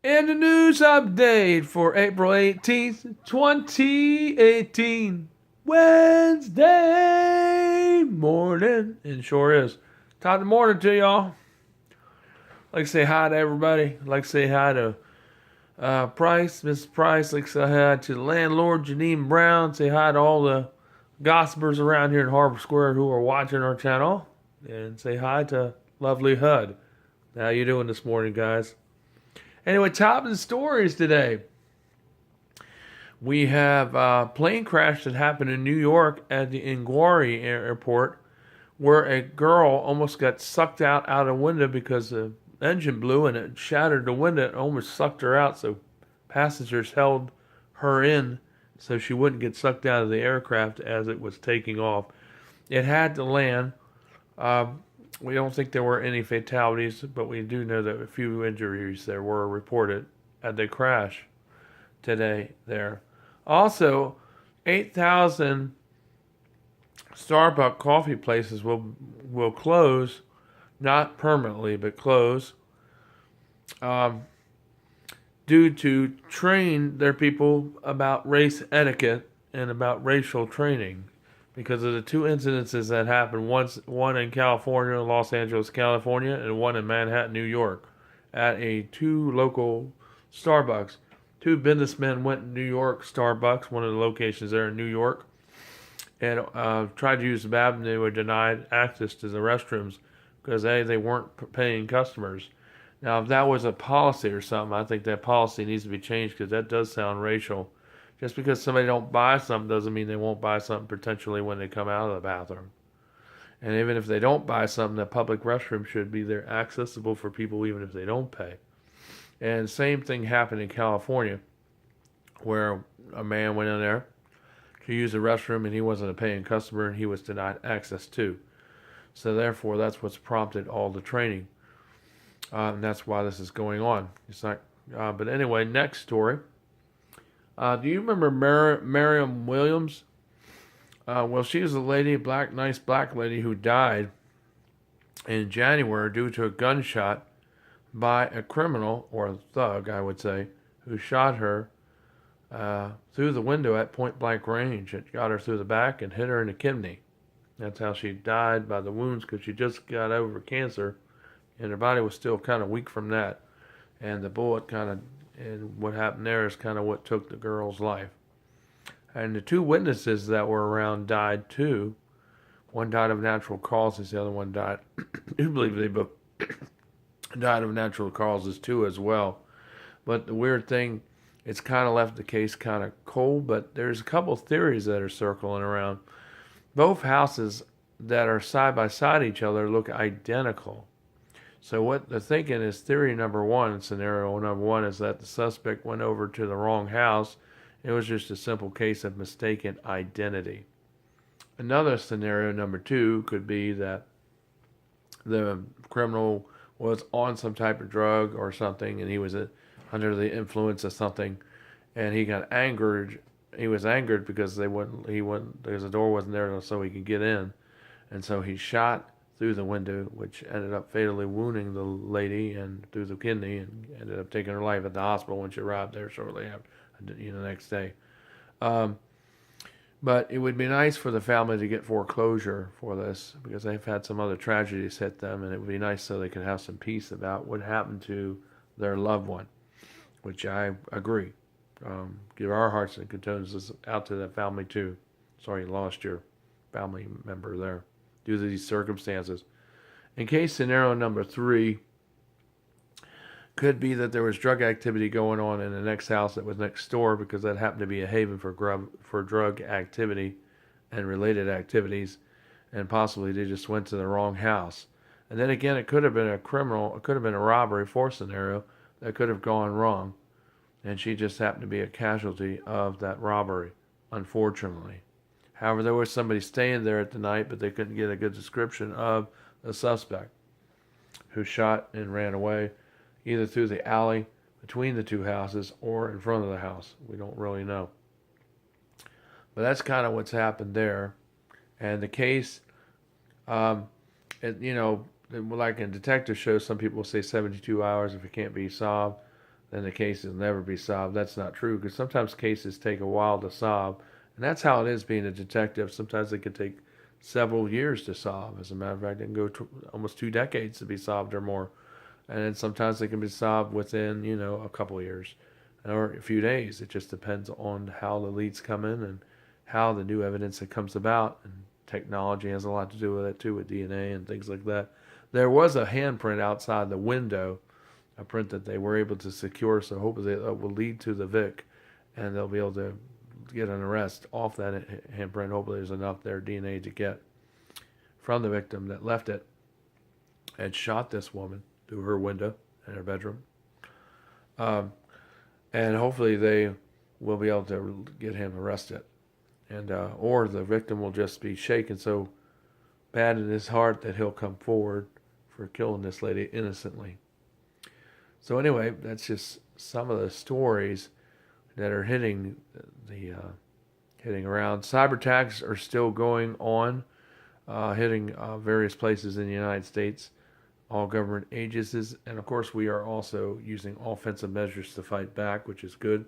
And the news update for April 18th, 2018. Wednesday morning. And sure is. Top of the morning to y'all. Like to say hi to everybody. Like to say hi to Price, Mrs. Price. Like to say hi to the landlord, Janine Brown. Say hi to all the gossipers around here in Harbor Square who are watching our channel. And say hi to lovely HUD. How you doing this morning, guys? Anyway, top of the stories today. We have a plane crash that happened in New York at the LaGuardia Airport, where a girl almost got sucked out a window because the engine blew and it shattered the window. It almost sucked her out, so passengers held her in so she wouldn't get sucked out of the aircraft as it was taking off. It had to land. Uh, we don't think there were any fatalities, but we do know that a few injuries there were reported at the crash today there. Also, 8,000 Starbucks coffee places will close, not permanently, but close, um, due to train their people about race etiquette and about racial training. Because of the two incidences that happened, one in California, Los Angeles, California, and one in Manhattan, New York, at two local Starbucks. Two businessmen went to New York Starbucks, one of the locations there in New York, and tried to use the bathroom. They were denied access to the restrooms because they weren't paying customers. Now, if that was a policy or something, I think that policy needs to be changed because that does sound racial. Just because somebody don't buy something doesn't mean they won't buy something potentially when they come out of the bathroom. And even if they don't buy something, the public restroom should be there accessible for people even if they don't pay. And same thing happened in California where a man went in there to use the restroom and he wasn't a paying customer and he was denied access to. So therefore, that's what's prompted all the training. And that's why this is going on. It's not. But anyway, next story. Do you remember Miriam Williams? Well, she was a lady, nice black lady who died in January due to a gunshot by a criminal, or a thug, I would say, who shot her through the window at point blank range. It got her through the back and hit her in the kidney. That's how she died, by the wounds, because she just got over cancer and her body was still kind of weak from that. And the bullet and what happened there is kind of what took the girl's life. And the two witnesses that were around died too. One died of natural causes, the other one died. I believe they both died of natural causes too as well. But the weird thing, it's kind of left the case kind of cold, but there's a couple theories that are circling around. Both houses that are side by side each other look identical. So what the thinking is, theory number one, scenario number one, is that the suspect went over to the wrong house. It was just a simple case of mistaken identity. Another scenario number two could be that the criminal was on some type of drug or something, and he was under the influence of something, and he got angered. He was angered because because the door wasn't there so he could get in, and so he shot through the window, which ended up fatally wounding the lady and through the kidney, and ended up taking her life at the hospital when she arrived there shortly after, the next day. But it would be nice for the family to get foreclosure for this because they've had some other tragedies hit them, and it would be nice so they could have some peace about what happened to their loved one, which I agree. Give our hearts and condolences out to that family too. Sorry you lost your family member there due to these circumstances. In case scenario number three could be that there was drug activity going on in the next house that was next door because that happened to be a haven for drug activity and related activities, and possibly they just went to the wrong house. And then again, it could have been a criminal, it could have been a robbery for scenario that could have gone wrong, and she just happened to be a casualty of that robbery, unfortunately. However, there was somebody staying there at the night, but they couldn't get a good description of the suspect who shot and ran away, either through the alley between the two houses or in front of the house. We don't really know. But that's kind of what's happened there. And the case, like in detective shows, some people say 72 hours if it can't be solved. then the case will never be solved. That's not true, because sometimes cases take a while to solve, and that's how it is being a detective. Sometimes they can take several years to solve. As a matter of fact, it can go almost 2 decades to be solved or more, and then sometimes they can be solved within a couple of years or a few days. It just depends on how the leads come in and how the new evidence that comes about, and technology has a lot to do with it too, with DNA and things like that. There was a handprint outside the window, a print that they were able to secure, so hopefully that will lead to the Vic, and they'll be able to get an arrest off that handprint. Hopefully there's enough there DNA to get from the victim that left it and shot this woman through her window in her bedroom. And hopefully they will be able to get him arrested, and or the victim will just be shaken so bad in his heart that he'll come forward for killing this lady innocently. So anyway, that's just some of the stories that are hitting around. Cyber attacks are still going on, hitting various places in the United States, all government agencies, and of course we are also using offensive measures to fight back, which is good.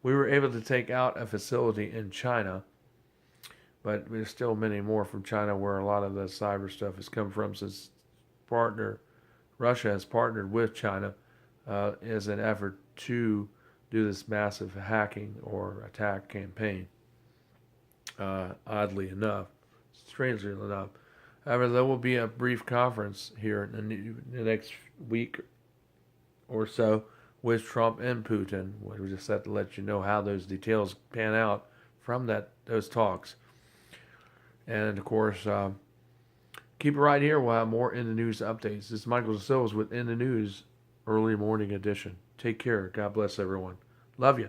We were able to take out a facility in China, but there's still many more from China where a lot of the cyber stuff has come from, since Russia has partnered with China as an effort to do this massive hacking or attack campaign. Oddly enough, strangely enough. However, there will be a brief conference here in the next week or so with Trump and Putin. We just have to let you know how those details pan out from those talks. And of course, keep it right here. We'll have more In the News updates. This is Michael Sills with In the News Early Morning Edition. Take care. God bless everyone. Love you.